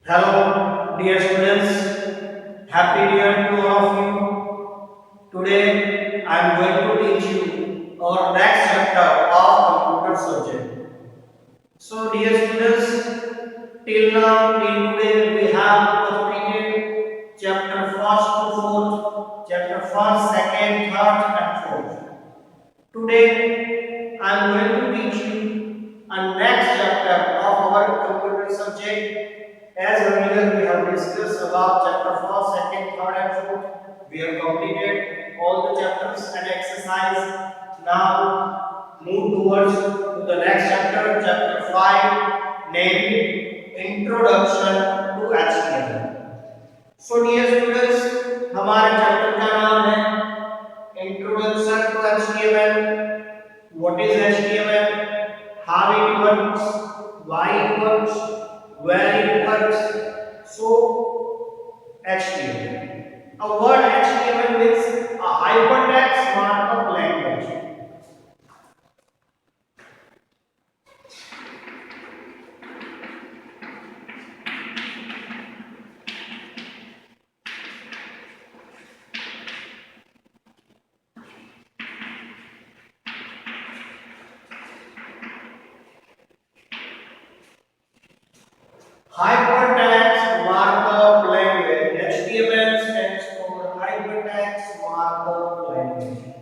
Hello, dear students. Happy New Year to all of you. Today, I am going to teach you our next chapter of computer subject. So, dear students, till now, till today, we have completed chapter first to fourth, chapter first, second, third, and fourth. Today, I am going to teach you a next chapter of our computer subject. As earlier we have discussed about chapter 4, 2nd, 3rd and 4th. We have completed all the chapters and exercise. Now move towards to the next chapter, chapter 5, named Introduction to HTML. So dear students, हमारे chapter का नाम है Introduction to HTML. What is HTML? How it works? Why it works? Where it works? So HTML. A word HTML means a hypertext markup language. Hypertext markup language. HTML stands for hypertext markup language.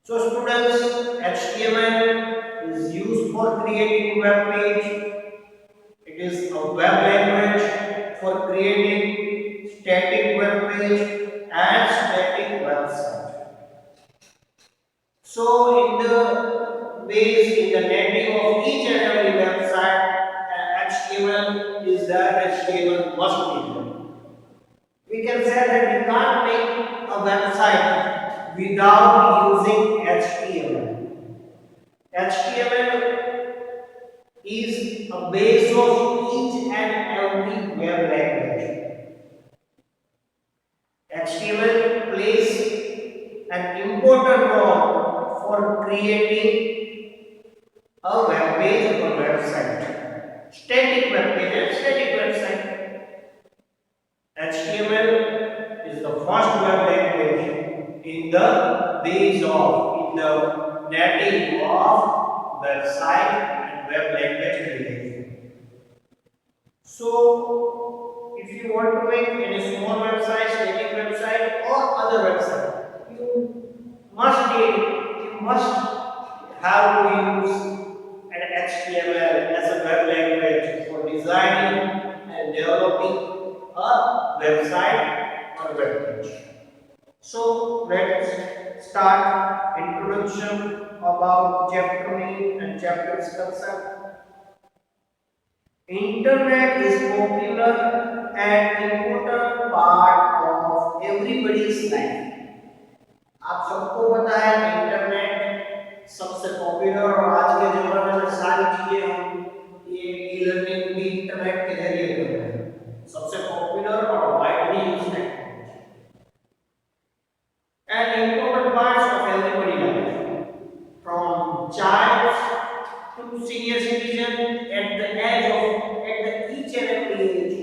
So students, HTML is used for creating web page. It is a web language for creating static web page and static website. So in the base, in the native of each and every website, HTML is there, HTML must be there. We can say that we can't make a website without using HTML. HTML is a base of each and every web language. HTML plays an important role for creating a web page or website. Static web page and static website. HTML is the first web language in the base of, in the native of website and web language creation. So, if you want to make any small website, static website, or other website, you must have to use an HTML as a web language for designing and developing a website or web page. So let's start introduction about chapter name and chapter's concept. Internet is popular and important part of everybody's life. आप सबको पता है internet सबसे popular और आज के ज़माने में सारी चीजें हम ये ई लर्निंग भी इंटरनेट के जरिए कर रहे हैं. सबसे पॉपुलर और widely used technology and important parts of everybody life, from child to senior citizen. At the each and every age,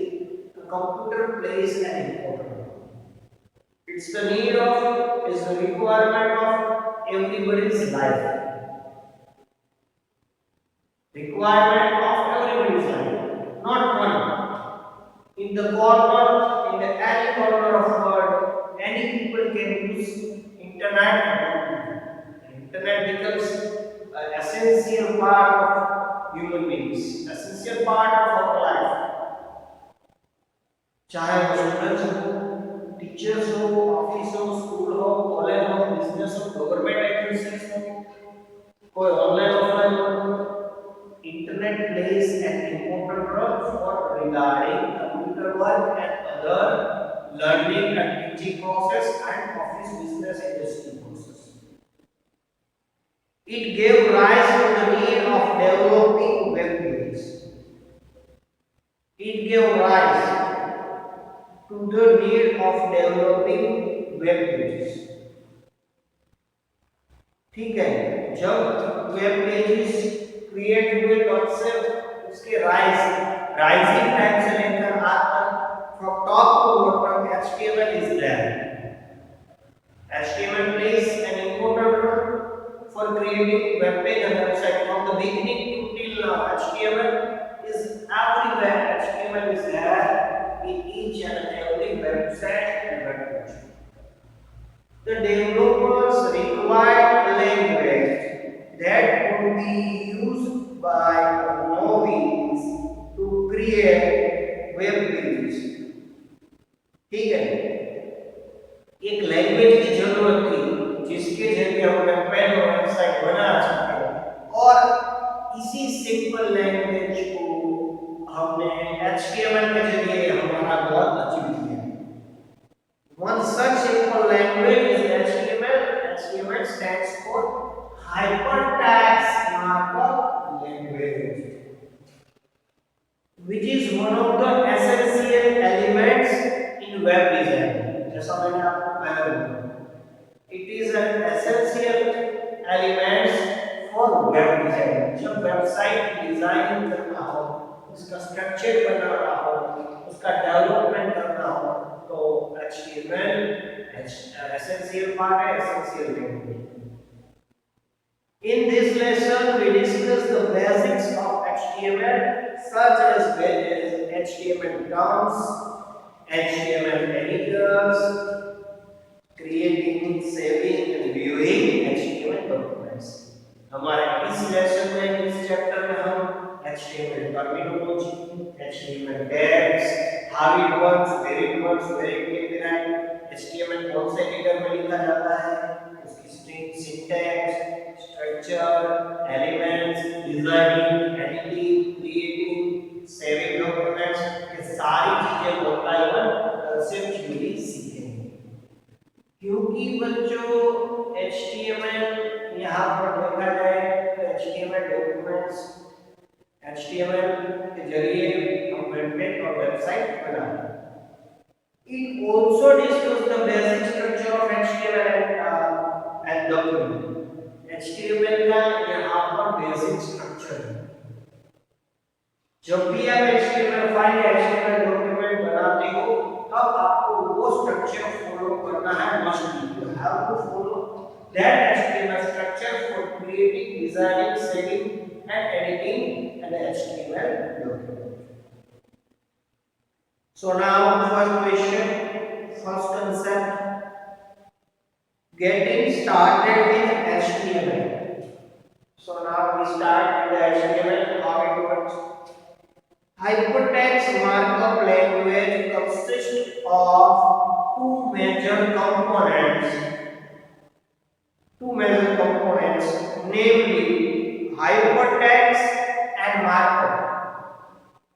the computer plays an important role. It's the need of, is the requirement of everybody's life. Requirement of everybody's life, not one. In the corner, in the any corner of world, any people can use internet and computer. Internet becomes an essential part of human beings, essential part of our life. चाहे वो students हो, teachers हो, office हो, school हो, college हो, business हो, government agencies हो, कोई ऑनलाइन ऑफलाइन हो, internet plays an important role for regarding computer work and other learning and teaching process and office business industry process. It gave rise to the need of developing web pages. It gave rise to the need of developing web pages. ठीक है, जब web pages create हुए तब से उसके rising time से लेकर आज The developers required a language that could be used by novice to create web pages. ठीक है, एक लैंग्वेज की जरूरत थी जिसके जरिए हम वेबसाइट और वेबसाइट बना सकें, और इसी सिंपल लैंग्वेज को हमने HTML के जरिए हमारा गोल अचीव किया। One such simple language is HTML. HTML stands for Hypertext Markup Language, which is one of the essential elements in web design. जैसा मैंने आपको पहले बताया, it is an essential element for web design. जब website design करना हो, उसका structure बनाना हो, उसका डेवलपमेंट करना हो, तो HTML essential part है, essential language. In this lesson, we discuss the basics of HTML, such as HTML terms, HTML editors, creating, saving and viewing HTML documents. हमारे इस लेसन में, इस चैप्टर में हम HTML terminology, HTML tags, how it works, where it works, where it can be written, HTML कौन से editor में लिखा जाता है, उसकी string, syntax, structure, elements, designing, editing, creating, saving documents, ये सारी चीजें वन बाय वन कंसेप्चुअली सीखेंगे। क्योंकि बच्चों HTML यहाँ पर देखा जाए तो HTML डॉक्यूमेंट्स, HTML के जरिए हम वेब पेज और वेबसाइट बनाते हैं। It also discusses the basic structure of HTML and document. HTML का यहाँ पर बेसिक स्ट्रक्चर है। जब भी आप HTML फाइल या HTML डॉक्यूमेंट बनाते हो, तब आपको वो स्ट्रक्चर फॉलो करना है, must be. You have to follow that HTML structure for creating, designing, saving and editing an HTML document. So now first question, first concept, getting started with HTML. So now we start with the HTML, how it works. Hypertext markup language consists of two major components, namely hypertext and markup.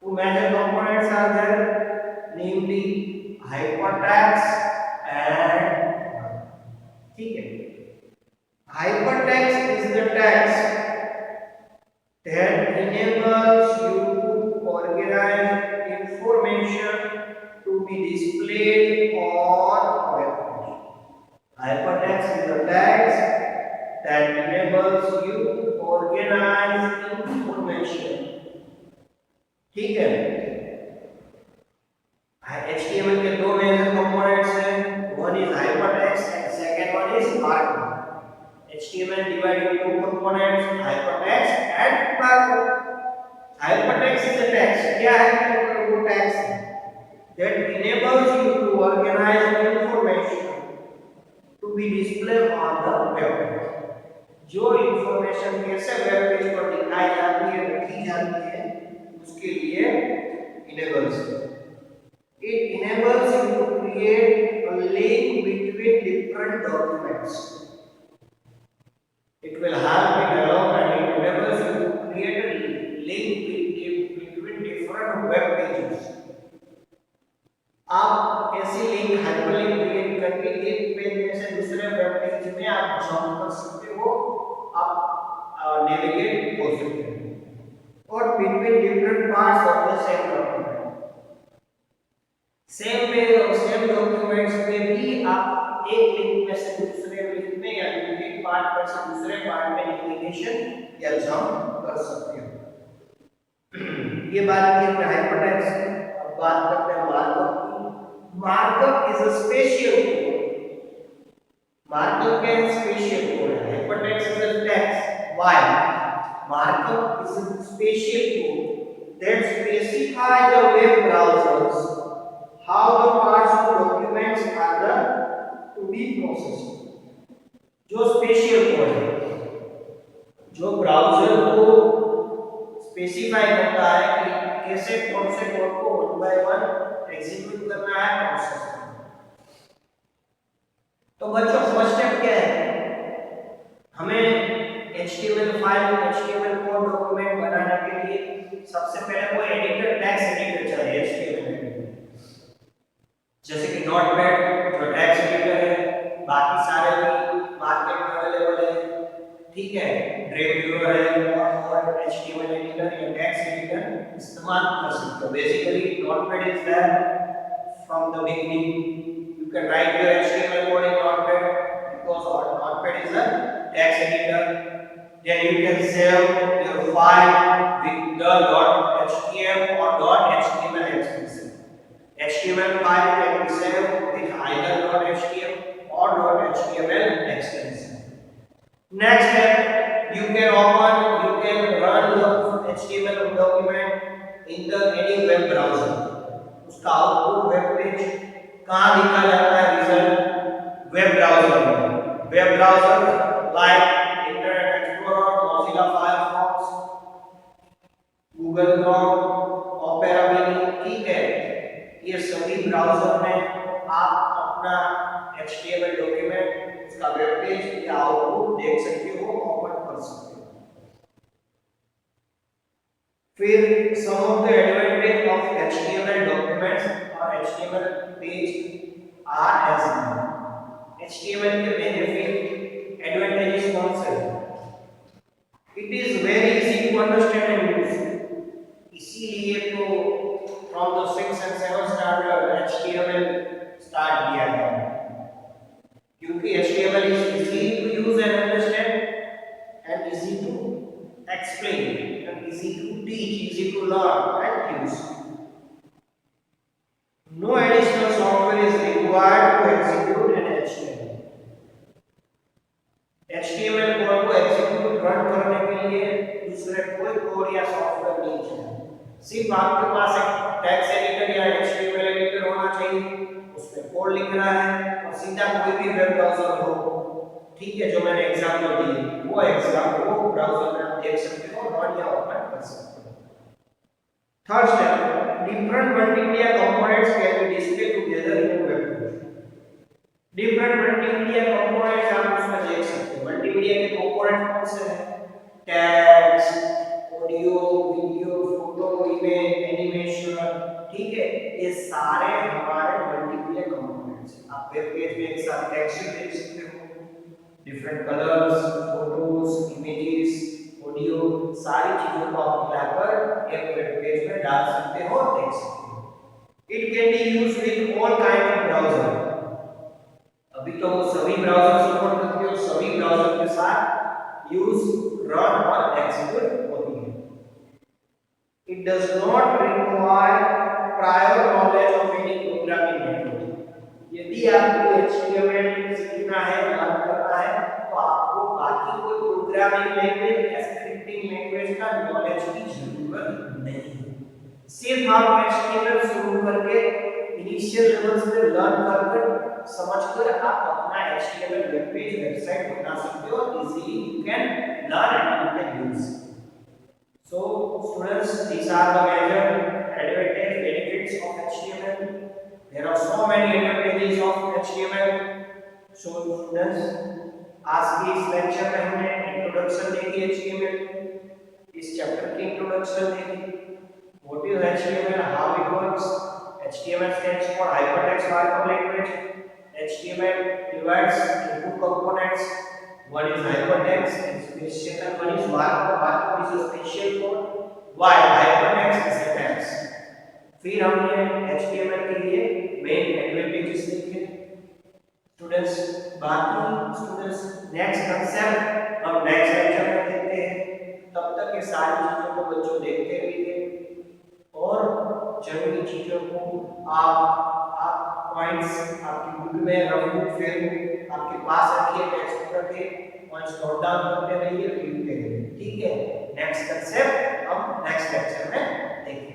Two major components are there, namely hypertext and ठीक है। Hypertext is the text that enables you to organize information to be displayed on a web page. Hypertext is the text that enables you to organize information. ठीक है। HTML के दो major components हैं, one is hypertext and second one is markup. HTML divided into two components, hypertext and markup. Hypertext is a text. क्या है वो text that enables you to organize information to be displayed on the web page. जो information कैसे web page पर दिखाई जाती है, रखी जाती है, उसके लिए enables. It enables you to create a link between different documents. It will help in allow and it enables you to create a link between different web pages. आप ऐसी लिंक, हाइपरलिंक क्रिएट करके एक page में से दूसरे web page में आप jump कर सकते हो, आप नेविगेट हो सकते हो, और between different parts of the same document. Same page और सेम डॉक्यूमेंट्स में भी आप एक लिंक में से दूसरे लिंक में या एक पार्ट पर से दूसरे पार्ट में नेविगेशन या जंप कर सकते हो। ये बात की हमने हाइपरटेक्स्ट की। अब बात करते हैं मार्कअप की। Markup is a special code. Markup क्या है? स्पेशल कोड है। Hypertext is a text. Why? Markup is a special code that specify the web browsers how the parts of documents are to be processed. जो special code है, जो browser को specify करता है कि कैसे कौन से कोड को वन बाय वन एग्जीक्यूट करना है, प्रोसेस करना है। तो बच्चों फर्स्ट स्टेप क्या है, हमें HTML file, HTML code document बनाने के लिए सबसे पहले कोई एडिटर, टेक्स्ट एडिटर चाहिए HTML में, जैसे कि नोटपैड जो टेक्स्ट एडिटर है, बाकी सारे भी मार्केट में अवेलेबल है, ठीक है, ड्रीमवीवर है और HTML एडिटर या टेक्स्ट एडिटर इस्तेमाल कर सकते हो। Basically Notepad is there from the beginning, you can write your HTML code in Notepad because Notepad is a text editor. Then you can save your file with the .html or .html extension. HTML file can be saved with either .html or .html extension. Next step, you can run the HTML document in the any web browser. उसका output web page कहाँ दिखा जाता है, result web browser में, web browser like internet explorer, Mozilla Firefox, Google Chrome, opera mini, ठीक है, ये सभी ब्राउजर में आप अपना HTML डॉक्यूमेंट, उसका वेब पेज या आउटपुट देख सकते हो, ओपन कर सकते हो। फिर some of the advantage of HTML documents or HTML page are as follows. HTML के बेनिफिट, एडवांटेजेस कौन से हैं? It is very easy to understand and use. इसीलिए तो from the 6th and 7th standard HTML start किया गया है, क्योंकि HTML is easy to use and understand and easy to explain. Easy to teach, easy to learn and use. No additional software is required to execute an HTML. HTML code को execute run करने के लिए दूसरे कोई code या software नहीं चाहिए, सिर्फ आपके पास एक टेक्स्ट एडिटर या HTML एडिटर होना चाहिए, उसमें कोड लिखना है और सीधा कोई भी वेब ब्राउज़र हो, ठीक है, जो मैंने एग्जांपल दी वो ब्राउज़र में आप देख सकते हो, रन या ओपन कर सकते हो। Third step, different multimedia components can be display together in web page. Different multimedia components आप उसमें देख सकते हो। मल्टीमीडिया के कंपोनेंट कौन से हैं? Text, audio, video, photo, image, animation, ठीक है, ये सारे हमारे मल्टीमीडिया कंपोनेंट्स हैं। आप वेब पेज में एक साथ टेक्स्ट देख सकते हो, different colours, photos, images, audio, सारी चीजों को आप मिलाकर एक वेब पेज में डाल सकते हो और देख सकते हो। It can be used with all kind of browser. अभी तो सभी ब्राउज़र सपोर्ट करते हो, सभी ब्राउज़र के साथ यूज, रन और एग्जीक्यूट होती है। It does not require prior knowledge of any programming language. यदि आपको HTML सीखना है, लर्न करना है, तो आपको बाकी कोई प्रोग्रामिंग लैंग्वेज या स्क्रिप्टिंग लैंग्वेज का नॉलेज की जरूरत नहीं। सिर्फ आप HTML शुरू करके इनिशियल लेवल्स पे लर्न करके समझकर आप अपना HTML वेब पेज, वेबसाइट बना सकते हो। Easily you can learn and you can use. So students, these are the major advantages, benefits of HTML. There are so many advantages of HTML. So students, आज की इस lecture में हमने introduction देखी HTML, इस चैप्टर की introduction देखी। What is HTML? How it works? HTML stands for Hypertext Markup Language. HTML divides into components. One is hypertext and second one is markup. Markup is a special code. Why? Hypertext is a text. फिर हमने HTML के लिए main advantages देखे। Students, बाकी students next concept हम next lecture में देखते हैं। तब तक ये सारी चीजों को बच्चों देखते रहिए और जरूरी चीजों को आप पॉइंट्स आपकी बुक में, रफ बुक, फिर आपके पास रखिए, टेक्स्ट बुक रखिए, पॉइंट्स नोट डाउन करते रहिए, लिखते रहिए, ठीक है। नेक्स्ट कंसेप्ट हम नेक्स्ट लेक्चर में देखेंगे।